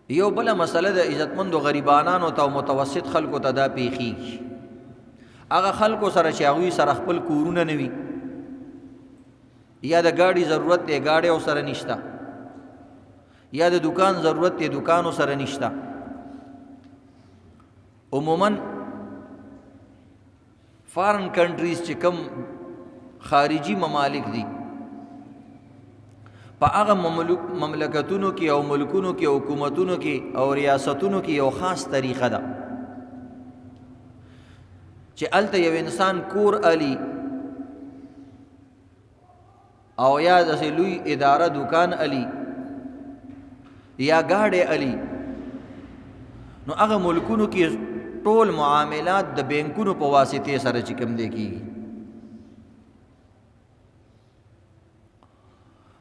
یو بل مسله د عزتمندو غریبانانو ته او متوسط خلکو ته دا پیخیږي. هغه خلکو سره چې هغوی سره خپل کورونه نه وي یا د ګاډي ضرورت دی ګاډی او سره نشته یا د دکان ضرورت دی دکانو سره نشته. عموما فارن کنټریز چې کم خارجي ممالک دي په هغه مملکتونو کې او ملکونو کې او حکومتونو کې او ریاستونو کې یو خاص طریقه ده چې هلته یو انسان کور علي او یا داسې لوی اداره دکان علي یا ګاډی علي، نو هغه ملکونو کې ټول معاملات د بینکونو په واسطې سره چې کوم دی کېږي.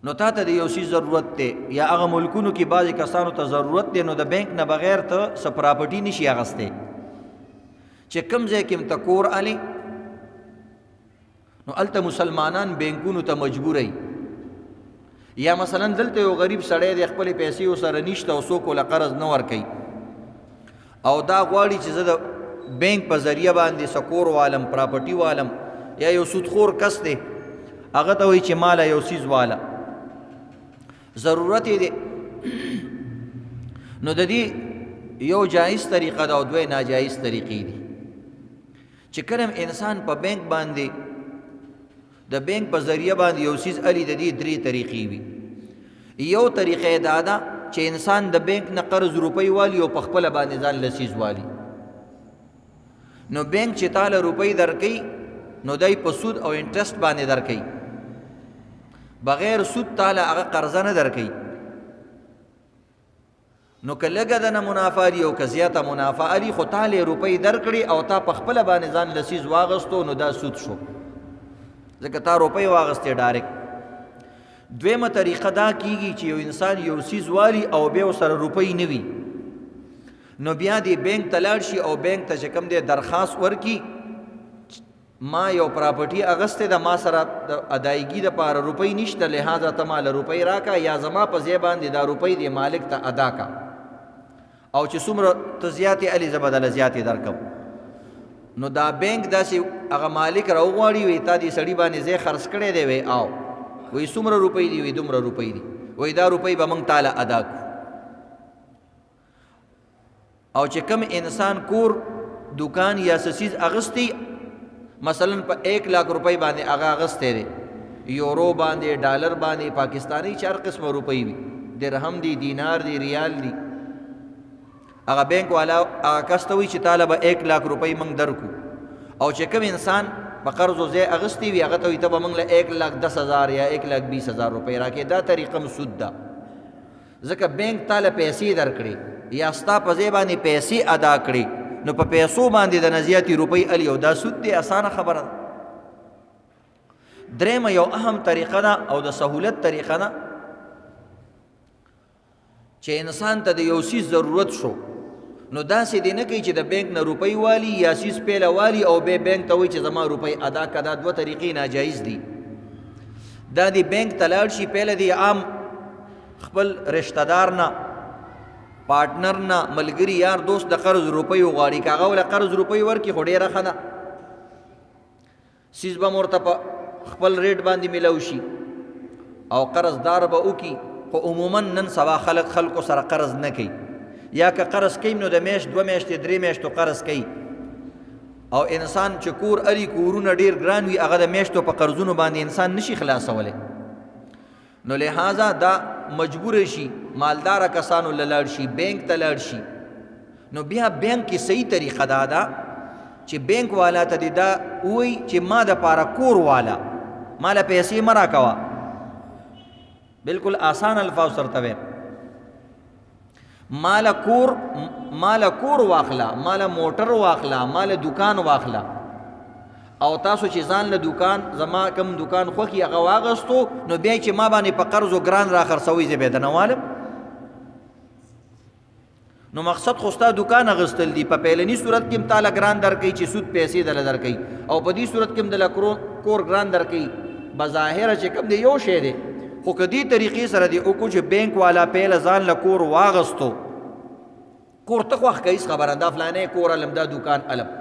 نو تا ته د یو شي ضرورت دی یا هغه ملکونو کې بعضې کسانو ته ضرورت دی، نو د بینک نه بغیر ته څه پراپرټي نشي اخیستی چې کوم ځای کې ته کور علي، نو هلته مسلمانان بینکونو ته مجبوری. یا مثلا دلته یو غریب سړی دی خپلې پیسې ورسره نشته او څوک ورله قرض نه ورکوي او دا غواړي چې زه د بینک په ذریعه باندې څه کور والم پراپرټي والم، یا یو سودخور کس دی هغه ته وایي چې ماله یو څیز واله ضرورت یې دی. نو د دې یو جایز طریقه ده او دوی ناجایز طریقې دي چې کله انسان په بینک باندې د بینک په ذریعه باندې یو څیز علي، د دې درې طریقې وي. یو طریقه دا ده چې انسان د بینک نه قرض روپۍ والي او په خپله باندې ځان له څیز والي. نو بینک چې تاله روپۍ درکوي نو دی په سود او انټرسټ باندې درکوي، بغیر سود تاله هغه قرضه نه درکوي. نو که لږه دنه منافع دي او که زیاته منافع علي، خو تاله روپۍ درکړي او تا په خپله باندې ځان له څیز واغستو، نو دا سود شو ځکه تا روپۍ واغستې ډایرکټ. دویمه طریقه دا کیږي چې یو انسان یو څیز والي او بیا ورسره روپۍ نه وي، نو بیا دې بینک ته لاړ شي او بینک ته چې کوم دی درخواست ورکړي ما یو پراپرټي اغستې ده، ما سره د ادایګي دپاره روپۍ نشته، لہذا ته ما له روپۍ راکړه یا زما په ځای باندې دا روپۍ دې مالک ته ادا کړه، او چې څومره ته زیاتې علي زه به دله زیاتې درکړم. نو دا بینک داسې هغه مالک راوغواړي وایي تا دې سړي باندې ځای خرڅ کړی دی، وایي او وایي څومره روپۍ دي، وایي دومره روپۍ دي، وایي دا روپۍ به موږ تاله ادا کړو. او چې کوم انسان کور دکان یا څه څیز اغستی مثلا په 1 लाख روپۍ باندې هغه اغستی دی، یورو باندې ډالر باندې پاکستانی 4 قسمه روپۍ وي، درهم دي دینار دي ریال دي، هغه بینک والا هغه کس ته وایي چې تاله به 1 लाख روپۍ موږ درکو. او چې کوم انسان په قرضو ځای اغستی وي هغه ته وایي ته به موږ له 1,10,000 یا 1,20,000 روپۍ راکړې. دا طریقه هم سود ده ځکه بینک تاله پیسې درکړي یا ستا په ځای باندې پیسې ادا کړي، نو په پیسو باندې د نه زیاتې روپۍ علي او دا سود دی. اسانه خبره ده. درېیمه یو اهم طریقه ده او د سهولت طریقه ده چې انسان ته د یو څیز ضرورت شو، نو داسې دی نه کوي چې د بینک نه روپۍ والي یا څیز پیله والي او بیا بینک ته وایي چې زما روپۍ ادا کړه. دا 2 طریقې ناجایز دي. دا دی بینک ته لاړ شي، پیله دی عام خپل رشته دار نه پارټنر نه ملګري یار دوست د قرض روپۍ وغواړي، که هغه وله قرض روپۍ ورکړي خو ډېره ښه ده، څیز به م ورته په خپل ریټ باندې میلاو شي او قرضدار به وکړي. خو عموما نن سبا خلکو سره قرض نه کوي، یا که قرض کوي نو د میاشت 2 میاشتې 3 میاشتو قرض کوي. او انسان چې کور علي کورونه ډېر ګران وي هغه د میاشتو په قرضونو باندې انسان نشي خلاصولی، نو لہذا دا مجبور شي مالداره کسانو له لاړ شي بینک ته لاړ شي. نو بیا بینک کې صحیح طریقه دا ده چې بینک والا ته دې دا وایي چې ما دپاره کور والا ما له پیسې مه راکوه. بالکل آسان الفاظ سره ویم، مال کور واخلا، مال موټر واخلا، مال دکان واخلا، او تاسو چې ځان له دکان زما کم دکان خوښي هغه واغستو، نو بیا چې ما باندې په قرض و ګران را خرڅوئ زه بیا د نه والم. نو مقصد خو ستا دکان اغستل دي، په پیلني صورت کې هم تاله ګران درکوي چې سود پیسې دله درکوي، او په دې صورت کې هم دله کور ګران درکوي. بظاهره چې کوم دی یو شی دی، خو که دې طریقې سره دی وکړو چې بینک والا پیله ځان له کور واغستو کور ته خوښ کوي خبره دا فلانه کور علم دا دکان علم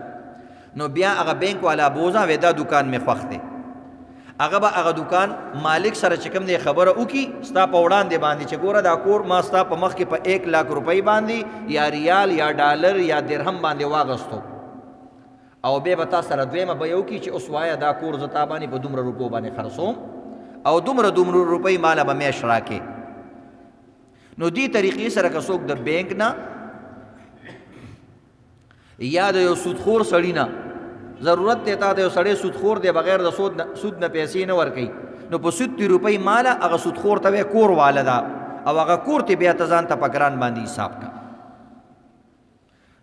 نو بیا هغه بینک والا بوزا وې دا دکان مې خوښ دی هغه به هغه دکان مالک سره چې کوم دی خبره وکي ستا په وړاندې باندې چې ګوره دا کور ما ستا په مخ کې په 1 लाख روپۍ باندې یا ریال یا ډالر یا درهم باندې واغستو او بیا به تا سره دویمه به یو کي چې اوس وایه دا کور زه تا باندې په دومره روپو باندې خرڅوم او دومره روپۍ ماله به میاشت راکې نو دې طریقې سره که څوک د بینک نه یا د یو سودخور سړي نه ضرورت دی تا د یو سړی سودخور دی بغیر د سود نه پیسې نه ورکوي نو په 70 روپۍ ماله هغه سودخور ته وایي کور واله ده او هغه کور ته بیا ته ځان ته په ګران باندې حساب کا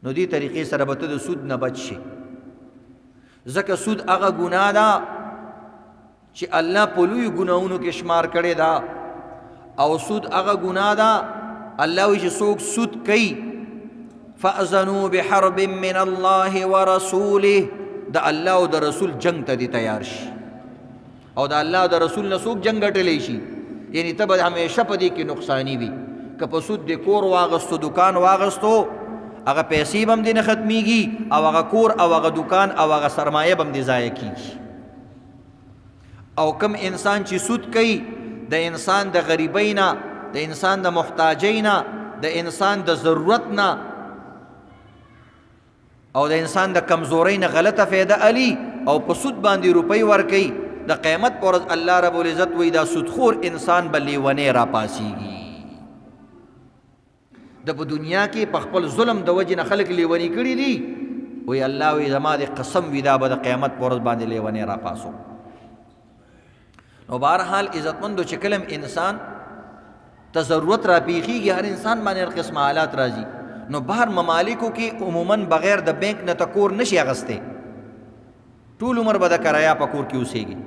نو دې طریقې سره به ته د سود نه بچ شي ځکه سود هغه ګناه ده چې الله په لویو ګناهونو کې شمار کړی ده او سود هغه ګناه ده الله وایي چې څوک سود کوي فأذنوا بحرب من الله ورسوله د الله او د رسول جنگ ته دی تیار شي او د الله او د رسول نه څوک جنگ ګټلی شي یعنی ته به همیشه په دې کې نقصانی وي که په سود د کور واغستو دکان واغستو هغه پیسې به هم دې نه ختمیږي او هغه کور او هغه دکان او هغه سرمایه به هم دې ضایع کېږي او کم انسان چې سود کوي د انسان د غریبۍ نه د انسان د محتاجۍ نه د انسان د ضرورت نه او د انسان د کمزورۍ نه غلطه فایده الی او په سود باندې روپۍ ورکوي د قیامت پر ورځ الله رب العزت وایي دا سودخور انسان به لیونی راپاسیږي د په دنیا کې په خپل ظلم د وجې نه خلک لیونی کړي دي وایي الله وایي زما د قسم وي دا به د قیامت پر ورځ باندې لیونی راپاسو نو بهرحال عزتمندو چې کلم انسان ته ضرورت راپیښیږي هر انسان باندې هر قسم حالات راځي نو بهر ممالکو کې عموماً بغیر د بینک نه ته کور نشي اغستی ټول عمر به د کرایه په کور کې اوسېږي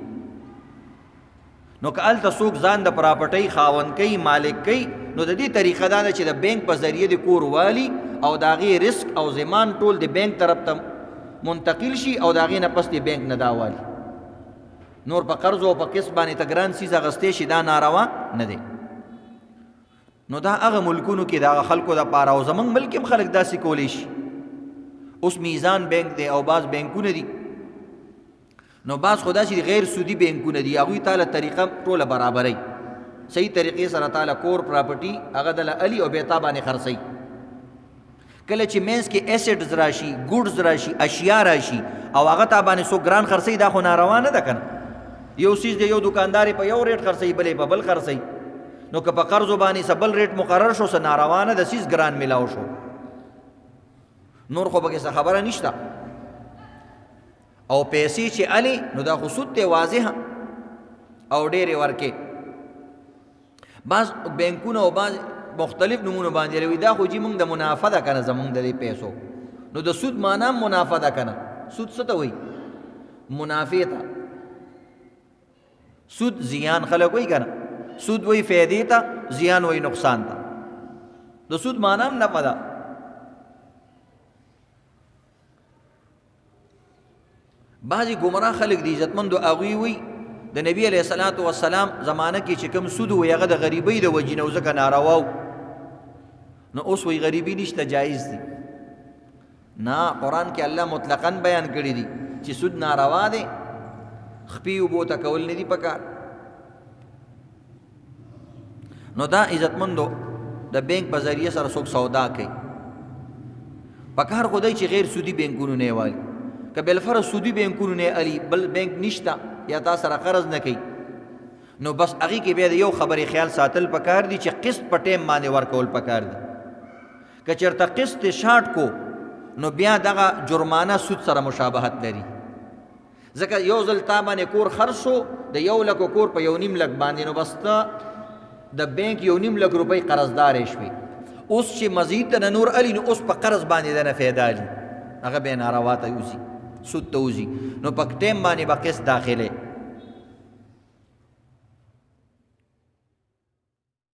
نو که هلته څوک ځان د پراپرټۍ خاوند کوي مالک کوي نو د دې طریقه دا ده چې د بینک په ذریعه د کور والي او د هغې رسک او ضمان ټول د بینک طرف ته منتقل شي او د هغې نه پس د بینک نه دا والي نور په قرض او په قسط باندې ته ګران څیز اغستی شي دا ناروا نه دی نو دا هغه ملکونو کې دا خلکو د پاره او زمونږ ملک هم خلک داسې کولی شي اوس میزان بینک دی او بعض بینکونه دي نو بعض خو داسې غیر سودي بینکونه دي هغوی تاله طریقه ټوله برابروي صحیح طریقې سره تاله کور پراپرټي هغه دله الي او بیا تا باندې خرڅوي کله چې مینس کې ایسیډز راشي ګوډز راشي اشیا راشي او هغه تا باندې څوک ګران خرڅوي دا خو ناروا نه ده که نه یو څیز دی یو دکاندار په یو ریټ خرڅوي بلې په بل خرڅوي نو که په قرضو باندې څه بل ریټ مقرر شو څه ناروا نه د څیز ګران میلاو شو نور خو پکې څه خبره نشته او پیسې چې علي نو دا خو سود دی واضحه او ډېرې ورکې بعض بینکونه او بعض مختلف نمونه باندې لوي دا خو جي موږ د منافع ده که نه زموږ د دې پیسو نو د سود معنا هم منافع ده که نه سود څه ته وایي منافع ته سود زیان خلک وایي که نه سود وی فیدی تا زیان وی نقصان تا د سود معنی هم نفع ده بعضی گمراه خلق دی عزتمندو هغوی وی د نبی علیہ الصلوۃ والسلام زمانه کې چې کوم سود وی هغه د غریبۍ د وجې نه ځکه نارواو نو اوس وی غریبي نشته جایز دی نه قرآن کې الله مطلقاً بیان کړی دی چې سود ناروا دی خپې اوبو ته کول نه دي پکار نو دا عزتمندو د بینک په ذریعه سره څوک سودا کوي پکار خو دی چې غیر سودي بینکونو نه والي که بالفرض سودي بینکونو نه علي بل بینک نشته یا تا سره قرض نه کوي نو بس هغې کې بیا د یو خبرې خیال ساتل پکار دي چې قسط په ټیم باندې ورکول پکار دي که چېرته قسط شاټ کو نو بیا دغه جرمانه سود سره مشابهت لري ځکه یو ځل تا باندې کور خرڅ شو د 1 لک کور په 1.5 لک باندې نو بس ته د بینک 1.5 لک روپۍ قرضدارې شوې اوس چې مزید ته نور علي نو اوس په قرض باندې دنه فایده علي هغه بیا ناروا ته وځي سود ته وځي نو په ټیم باندې به قسط داخلې